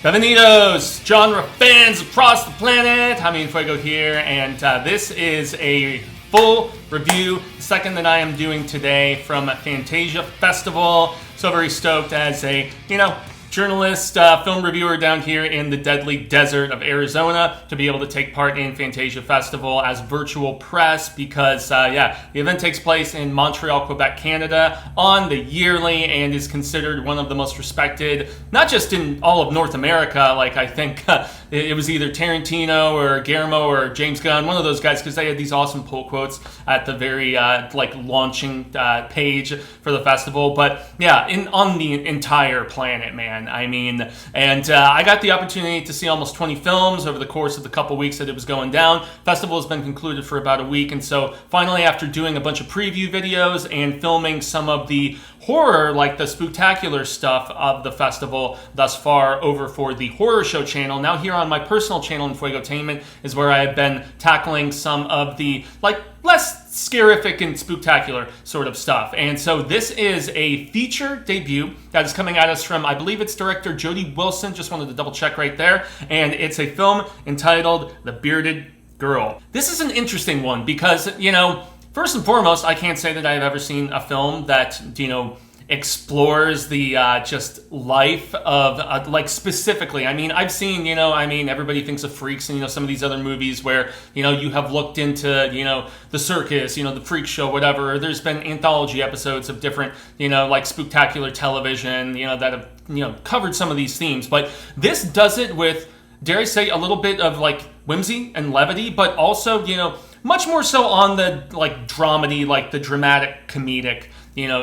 Bienvenidos, genre fans across the planet. Jaime En Fuego here, and this is a full review, the second that I am doing today from Fantasia Festival. So very stoked as a, journalist, film reviewer down here in the deadly desert of Arizona to be able to take part in Fantasia Festival as virtual press because, the event takes place in Montreal, Quebec, Canada on the yearly and is considered one of the most respected, not just in all of North America, like I think it was either Tarantino or Guillermo or James Gunn, one of those guys, because they had these awesome pull quotes at the very launching page for the festival. But yeah, on the entire planet, man. I mean, and I got the opportunity to see almost 20 films over the course of the couple weeks that it was going down. Festival has been concluded for about a week, and so finally, after doing a bunch of preview videos and filming some of the horror, like the spooktacular stuff of the festival thus far over for the horror show channel, now here on my personal channel, Enfuegotainment, is where I have been tackling some of the less scarific and spooktacular sort of stuff. And so this is a feature debut that is coming at us from, I believe it's director Jody Wilson, just wanted to double check right there, and it's a film entitled The Bearded Girl. This is an interesting one because, first and foremost, I can't say that I've ever seen a film that, explores the just life of specifically. I mean, I've seen, everybody thinks of Freaks and, some of these other movies where, you have looked into, the circus, the freak show, whatever. There's been anthology episodes of different, spooktacular television, that have, covered some of these themes. But this does it with, dare I say, a little bit of whimsy and levity, but also, much more so on the dramedy, the dramatic comedic,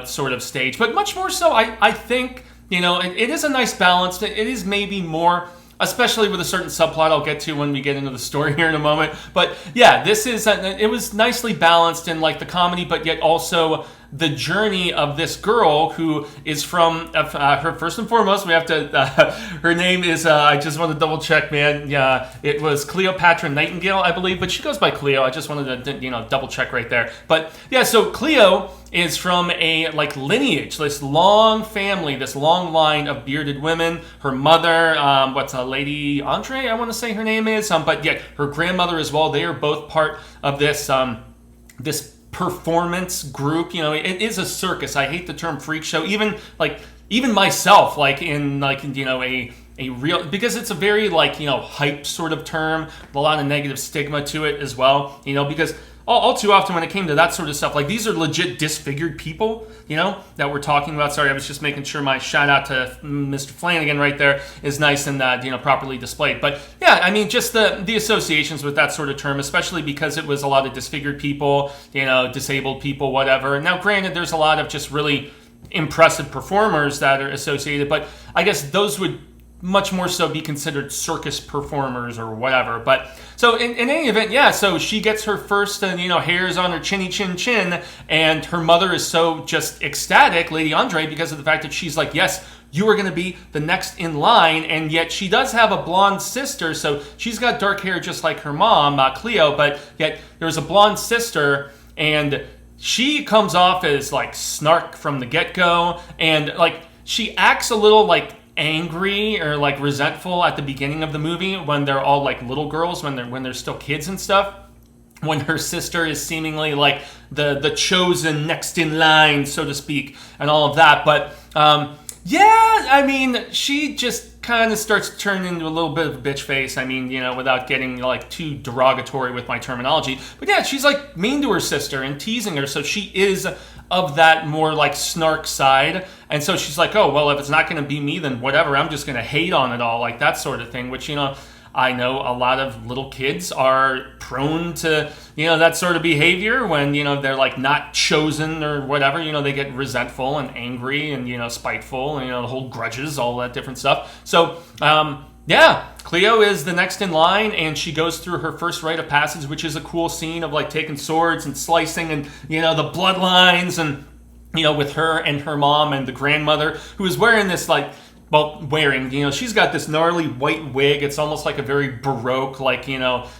sort of stage, but much more so, I think, it is a nice balance. It is maybe more, especially with a certain subplot I'll get to when we get into the story here in a moment. But yeah, this is, it was nicely balanced in the comedy, but yet also the journey of this girl who is from, her first and foremost, we have to, her name is, I just want to double check, man. Yeah, it was Cleopatra Nightingale, I believe, but she goes by Cleo. I just wanted to, double check right there. But yeah, so Cleo is from a lineage, this long family, this long line of bearded women. Her mother, Lady Andre, I want to say her name is, but yet her grandmother as well. They are both part of this, this performance group. It is a circus. I hate the term freak show. Even myself, in a real, because it's a very hype sort of term, a lot of negative stigma to it as well. Because all too often when it came to that sort of stuff, these are legit disfigured people, that we're talking about. Sorry, I was just making sure my shout out to Mr. Flanagan right there is nice and, properly displayed. But yeah, I mean, just the associations with that sort of term, especially because it was a lot of disfigured people, disabled people, whatever. Now, granted, there's a lot of just really impressive performers that are associated, but I guess those would much more so be considered circus performers or whatever. But so in any event, yeah, so she gets her first, hairs on her chinny chin chin, and her mother is so just ecstatic, Lady Andre, because of the fact that she's like, yes, you are going to be the next in line. And yet she does have a blonde sister, so she's got dark hair just like her mom, Cleo, but yet there's a blonde sister, and she comes off as snark from the get-go, and she acts a little angry or resentful at the beginning of the movie when they're all little girls, when they're still kids and stuff, when her sister is seemingly the chosen next in line, so to speak, and all of that. But yeah, I mean, she just kind of starts to turn into a little bit of a bitch face. I mean, without getting too derogatory with my terminology, but yeah, she's mean to her sister and teasing her, so she is of that more snark side. And so she's oh, well, if it's not going to be me, then whatever, I'm just going to hate on it all, that sort of thing, which, I know a lot of little kids are prone to, that sort of behavior when, they're not chosen or whatever, they get resentful and angry and, spiteful and, hold grudges, all that different stuff. So, yeah, Cleo is the next in line, and she goes through her first rite of passage, which is a cool scene of taking swords and slicing and, the bloodlines and, with her and her mom and the grandmother, who is wearing this well, wearing, she's got this gnarly white wig. It's almost like a very Baroque, like,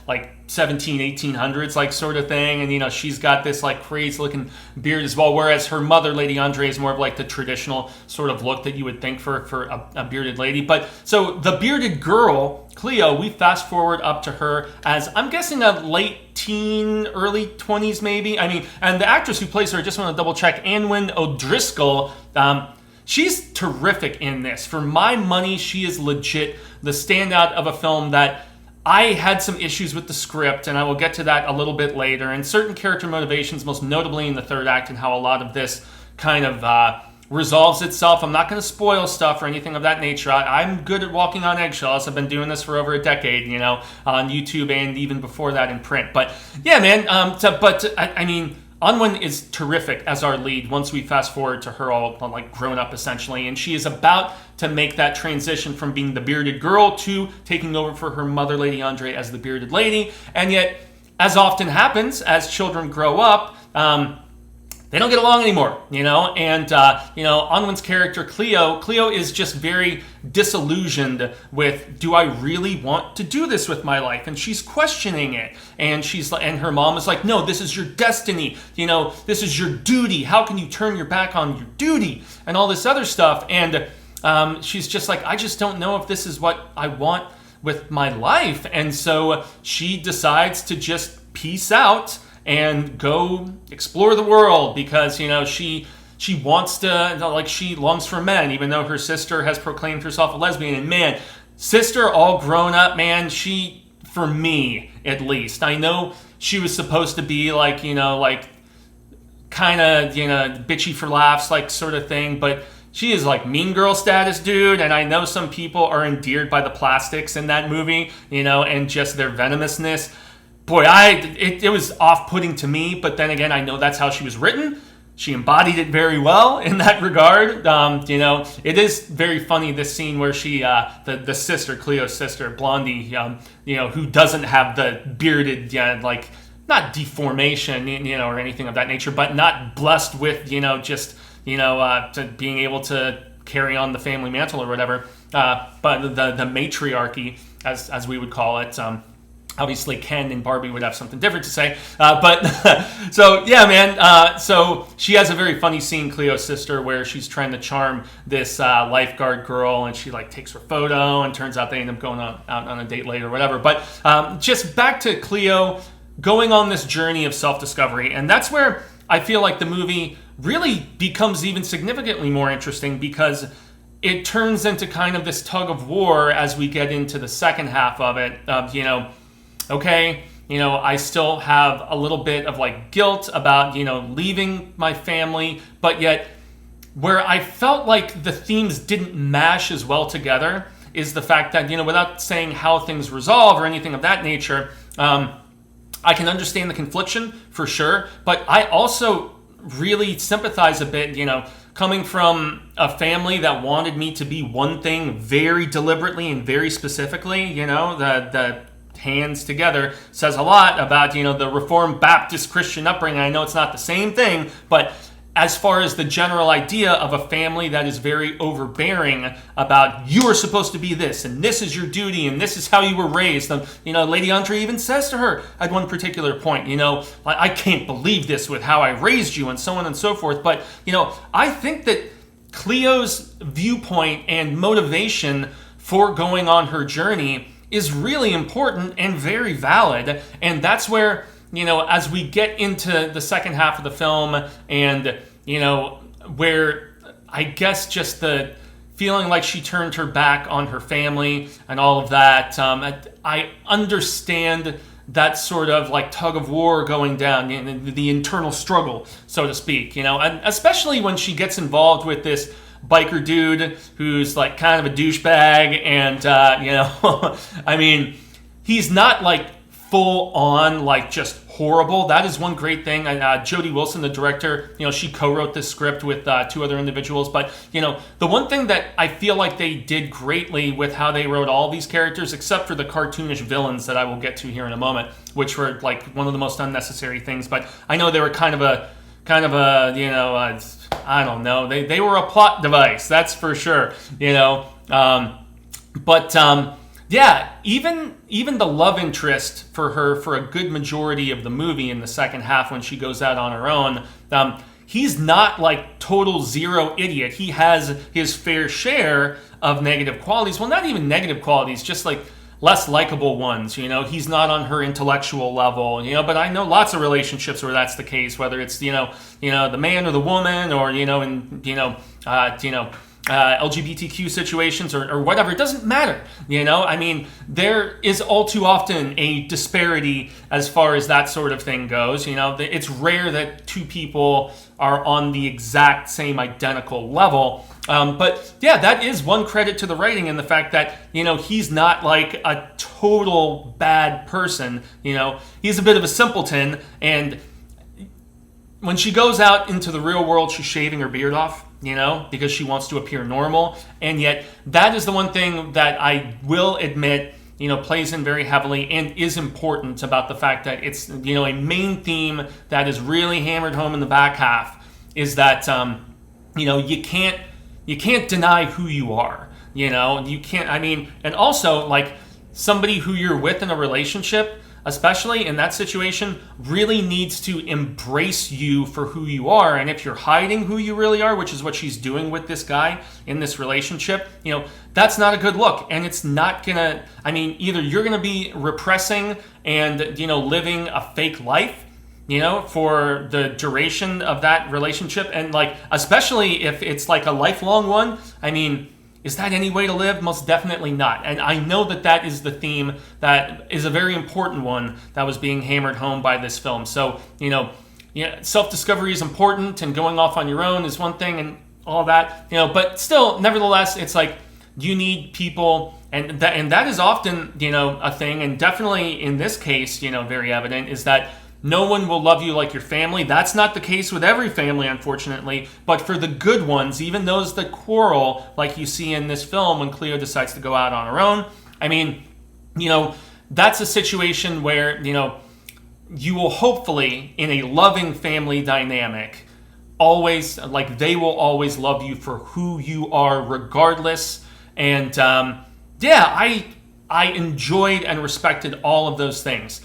like 1800s, like sort of thing. And, she's got this like crazy looking beard as well. Whereas her mother, Lady Andre, is more of like the traditional sort of look that you would think for a bearded lady. But so the bearded girl, Cleo, we fast forward up to her as, I'm guessing, a late teen, early 20s maybe. I mean, and the actress who plays her, I just want to double check, Anwen O'Driscoll, she's terrific in this. For my money, she is legit the standout of a film that I had some issues with the script, and I will get to that a little bit later, and certain character motivations, most notably in the third act, and how a lot of this kind of resolves itself. I'm not going to spoil stuff or anything of that nature. I'm good at walking on eggshells. I've been doing this for over a decade, on YouTube and even before that in print. But yeah, man, I mean, Anwen is terrific as our lead once we fast forward to her all like grown up essentially, and she is about to make that transition from being the bearded girl to taking over for her mother, Lady Andre, as the bearded lady. And yet, as often happens as children grow up, they don't get along anymore, and, Anwen's character, Cleo is just very disillusioned with, do I really want to do this with my life? And she's questioning it. And and her mom is like, no, this is your destiny. This is your duty. How can you turn your back on your duty? And all this other stuff. And she's just like, I just don't know if this is what I want with my life. And so she decides to just peace out and go explore the world because, she wants to, like, she longs for men, even though her sister has proclaimed herself a lesbian. And man, sister all grown up, man, she, for me at least, I know she was supposed to be like, like kind of, bitchy for laughs, like sort of thing, but she is like mean girl status, dude. And I know some people are endeared by the plastics in that movie, and just their venomousness. Boy, it was off-putting to me, but then again, I know that's how she was written. She embodied it very well in that regard. It is very funny, this scene where she, the sister, Cleo's sister, Blondie, who doesn't have the bearded, like, not deformation, or anything of that nature, but not blessed with, just, to being able to carry on the family mantle or whatever. But the matriarchy, as we would call it, obviously, Ken and Barbie would have something different to say. But so, yeah, man. So she has a very funny scene, Cleo's sister, where she's trying to charm this lifeguard girl, and she like takes her photo, and turns out they end up going out on a date later or whatever. But just back to Cleo going on this journey of self-discovery. And that's where I feel like the movie really becomes even significantly more interesting, because it turns into kind of this tug of war as we get into the second half of it. Okay, I still have a little bit of like guilt about, leaving my family, but yet where I felt like the themes didn't mash as well together is the fact that, without saying how things resolve or anything of that nature, I can understand the confliction for sure, but I also really sympathize a bit, coming from a family that wanted me to be one thing very deliberately and very specifically, the hands together says a lot about, the Reformed Baptist Christian upbringing. I know it's not the same thing, but as far as the general idea of a family that is very overbearing about, you are supposed to be this, and this is your duty, and this is how you were raised. And, Lady Andre even says to her at one particular point, I can't believe this with how I raised you, and so on and so forth. But, I think that Cleo's viewpoint and motivation for going on her journey is really important and very valid. And that's where, as we get into the second half of the film and, where I guess just the feeling like she turned her back on her family and all of that, I understand that sort of like tug of war going down, the internal struggle, so to speak, and especially when she gets involved with this biker dude who's like kind of a douchebag, and I mean, he's not like full on like just horrible. That is one great thing. Jodie Wilson, the director, she co-wrote this script with two other individuals. But the one thing that I feel like they did greatly with how they wrote all these characters, except for the cartoonish villains that I will get to here in a moment, which were like one of the most unnecessary things. But I know they were kind of a I don't know. They were a plot device, that's for sure. Yeah, even the love interest for her for a good majority of the movie in the second half when she goes out on her own, he's not like total zero idiot. He has his fair share of negative qualities. Well, not even negative qualities, just like less likable ones. He's not on her intellectual level. But I know lots of relationships where that's the case, whether it's the man or the woman, or LGBTQ situations or whatever. It doesn't matter. I mean, there is all too often a disparity as far as that sort of thing goes. It's rare that two people are on the exact same identical level. But yeah, that is one credit to the writing, and the fact that, he's not like a total bad person. He's a bit of a simpleton, and when she goes out into the real world, she's shaving her beard off, because she wants to appear normal. And yet that is the one thing that I will admit, plays in very heavily and is important about the fact that it's, a main theme that is really hammered home in the back half is that, you can't deny who you are. You can't, and also like somebody who you're with in a relationship, especially in that situation, really needs to embrace you for who you are. And if you're hiding who you really are, which is what she's doing with this guy in this relationship, that's not a good look. And it's not gonna, either you're gonna be repressing and, living a fake life, for the duration of that relationship. And like, especially if it's like a lifelong one, is that any way to live? Most definitely not. And I know that that is the theme that is a very important one that was being hammered home by this film. So, self-discovery is important, and going off on your own is one thing, and all that, but still, nevertheless, it's like you need people, and that is often, a thing, and definitely in this case, very evident, is that no one will love you like your family. That's not the case with every family, unfortunately. But for the good ones, even those that quarrel, like you see in this film when Cleo decides to go out on her own, that's a situation where, you will hopefully, in a loving family dynamic, always, like, they will always love you for who you are regardless. And, I enjoyed and respected all of those things.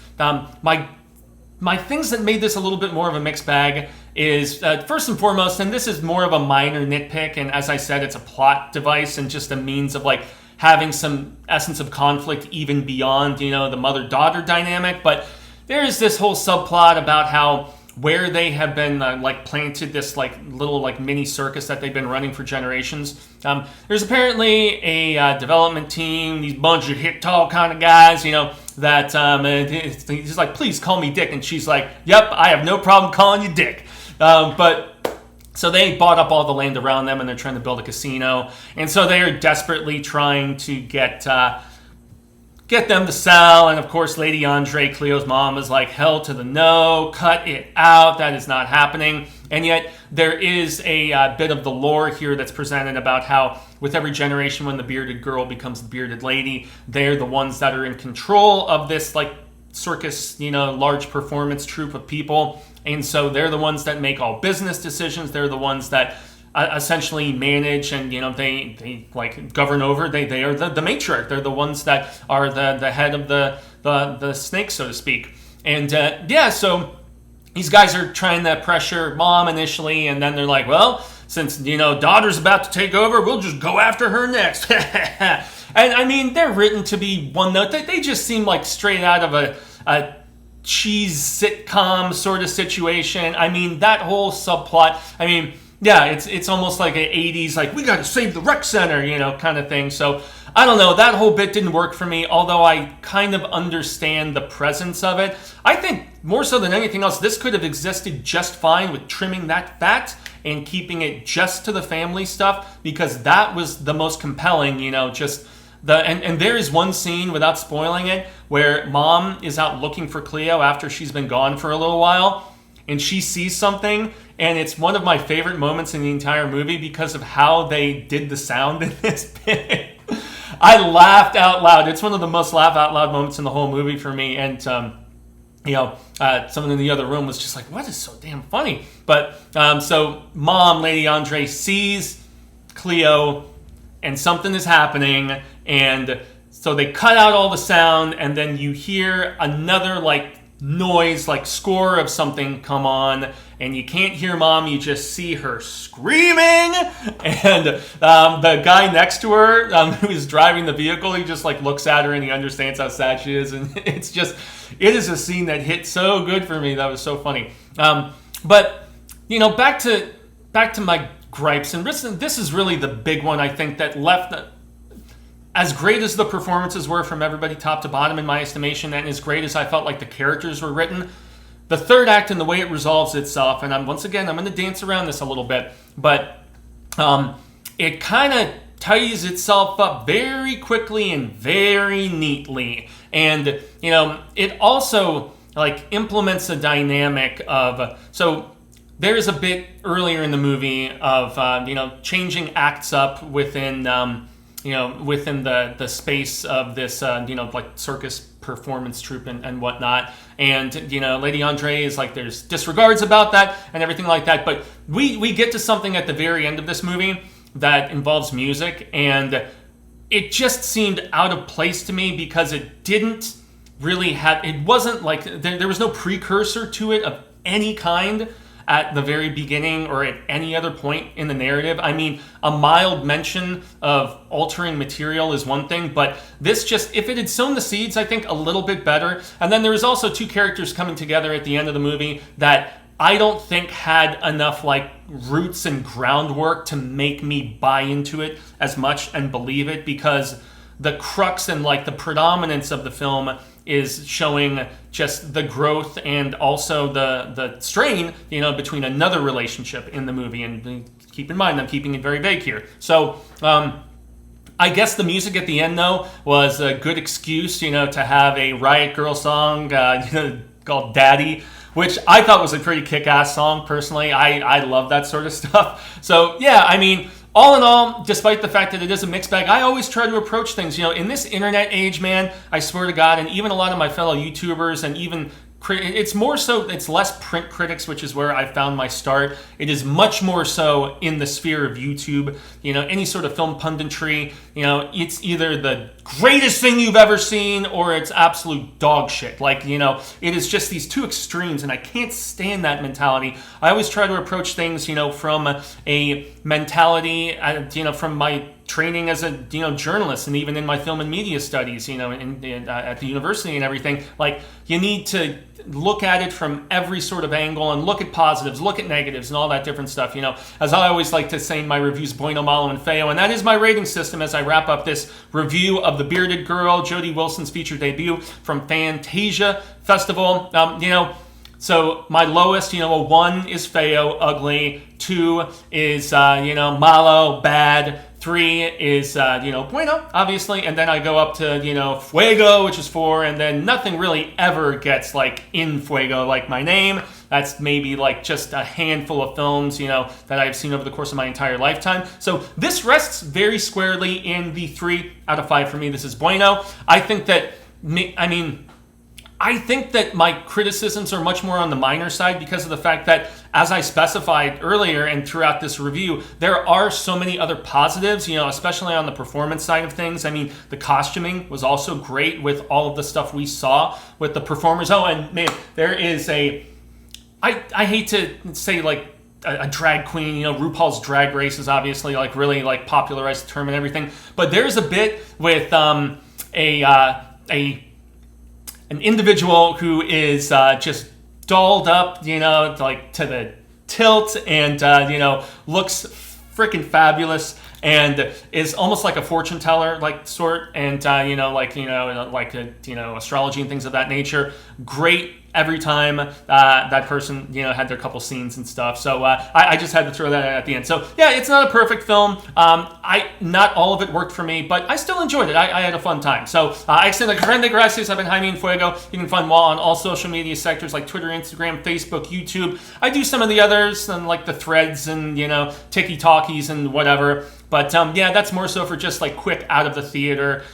My things that made this a little bit more of a mixed bag is, first and foremost, and this is more of a minor nitpick, and as I said, it's a plot device and just a means of like having some essence of conflict even beyond, the mother-daughter dynamic. But there is this whole subplot about how where they have been planted this little mini circus that they've been running for generations. There's apparently a development team, these bunch of hit tall kind of guys, that he's like, please call me Dick, and she's like, yep, I have no problem calling you Dick. So they bought up all the land around them, and they're trying to build a casino, and so they are desperately trying to get them to sell. And of course, Lady Andre, Cleo's mom, is like, hell to the no, cut it out, that is not happening. And yet there is a bit of the lore here that's presented about how with every generation, when the bearded girl becomes the bearded lady, they're the ones that are in control of this circus, large performance troupe of people. And so they're the ones that make all business decisions. They're the ones that essentially manage, and they govern over. They are the matriarch. They're the ones that are the head of the snake, so to speak. And so these guys are trying to pressure mom initially, and then they're like, well, since daughter's about to take over, we'll just go after her next. And they're written to be one note. They just seem like straight out of a cheese sitcom sort of situation. That whole subplot. It's almost like an 80s, we got to save the rec center, kind of thing. So, I don't know, that whole bit didn't work for me, although I kind of understand the presence of it. I think, more so than anything else, this could have existed just fine with trimming that fat and keeping it just to the family stuff, because that was the most compelling, and there is one scene, without spoiling it, where mom is out looking for Cleo after she's been gone for a little while, and she sees something, and it's one of my favorite moments in the entire movie because of how they did the sound in this bit. I laughed out loud. It's one of the most laugh out loud moments in the whole movie for me, and someone in the other room was just like, what is so damn funny? But so mom, Lady Andre, sees Cleo and something is happening, and so they cut out all the sound, and then you hear another like noise, like score of something come on, and you can't hear mom, you just see her screaming, and the guy next to her who is driving the vehicle, he just like looks at her and he understands how sad she is, and it is a scene that hit so good for me. That was so funny. But you know, back to my gripes, and this is really the big one, I think, that left. As great as the performances were from everybody top to bottom in my estimation, and as great as I felt like the characters were written, the third act and the way it resolves itself, and I'm going to dance around this a little bit, but it kind of ties itself up very quickly and very neatly. And, you know, it also like implements a dynamic of, so there's a bit earlier in the movie of, you know, changing acts up within, you know, within the space of this, you know, like circus performance troupe and whatnot. And, you know, Lady Andre is like, there's disregards about that and everything like that. But we get to something at the very end of this movie that involves music. And it just seemed out of place to me because it didn't really have, it wasn't like, there was no precursor to it of any kind at the very beginning or at any other point in the narrative. I mean, a mild mention of altering material is one thing, but this just, if it had sown the seeds, I think a little bit better. And then there was also two characters coming together at the end of the movie that I don't think had enough like roots and groundwork to make me buy into it as much and believe it, because the crux and like the predominance of the film is showing just the growth and also the strain, you know, between another relationship in the movie. And keep in mind, I'm keeping it very vague here. So I guess the music at the end, though, was a good excuse, you know, to have a Riot Girl song, you know, called Daddy, which I thought was a pretty kick-ass song, personally. I love that sort of stuff. So, yeah, I mean, all in all, despite the fact that it is a mixed bag, I always try to approach things, you know, in this internet age, man, I swear to God, and even a lot of my fellow YouTubers and even it's more so, it's less print critics, which is where I found my start. It is much more so in the sphere of YouTube, you know, any sort of film punditry, you know, it's either the greatest thing you've ever seen or it's absolute dog shit. Like, you know, it is just these two extremes, and I can't stand that mentality. I always try to approach things, you know, from a mentality, you know, from my training as a, you know, journalist, and even in my film and media studies, you know, at the university and everything, like, you need to look at it from every sort of angle and look at positives, look at negatives, and all that different stuff, you know. As I always like to say in my reviews, bueno, malo, and feo, and that is my rating system as I wrap up this review of The Bearded Girl, Jodie Wilson's feature debut from Fantasia Festival. You know, so my lowest, you know, a 1 is feo, ugly, 2 is, you know, malo, bad, 3 is, you know, bueno, obviously, and then I go up to, you know, fuego, which is 4, and then nothing really ever gets, like, in fuego, like my name. That's maybe, like, just a handful of films, you know, that I've seen over the course of my entire lifetime. So this rests very squarely in the 3 out of 5 for me. This is bueno. I think that my criticisms are much more on the minor side because of the fact that, as I specified earlier and throughout this review, there are so many other positives, you know, especially on the performance side of things. I mean, the costuming was also great with all of the stuff we saw with the performers. Oh, and man, there is I hate to say like a drag queen, you know, RuPaul's Drag Race is obviously like really like popularized the term and everything, but there's a bit with an individual who is just dolled up, you know, like to the tilt, and you know, looks freaking fabulous, and is almost like a fortune teller, like sort, and you know, like astrology and things of that nature. Great every time that person, you know, had their couple scenes and stuff. So I just had to throw that at the end. So yeah, it's not a perfect film. Not all of it worked for me, but I still enjoyed it. I had a fun time. So I extend a grande gracias. I've been Jaime En Fuego. You can find me on all social media sectors like Twitter, Instagram, Facebook, YouTube. I do some of the others and like the threads and, you know, TikTokies and whatever. But yeah, that's more so for just like quick out of the theater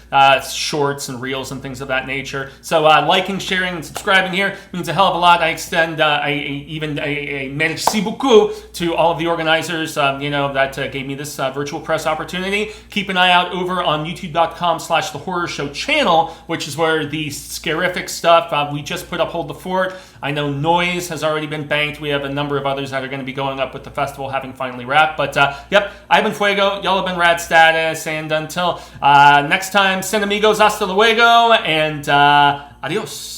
shorts and reels and things of that nature. So liking, sharing, and subscribing here means a hell of a lot. I extend a merci beaucoup to all of the organizers, that gave me this virtual press opportunity. Keep an eye out over on youtube.com/The Horror Show channel, which is where the scarific stuff, we just put up Hold the Fort. I know Noise has already been banked. We have a number of others that are going to be going up with the festival having finally wrapped. But yep, I've been Fuego. Y'all have been Rad Status. And until next time, Sin amigos, hasta luego, and adios.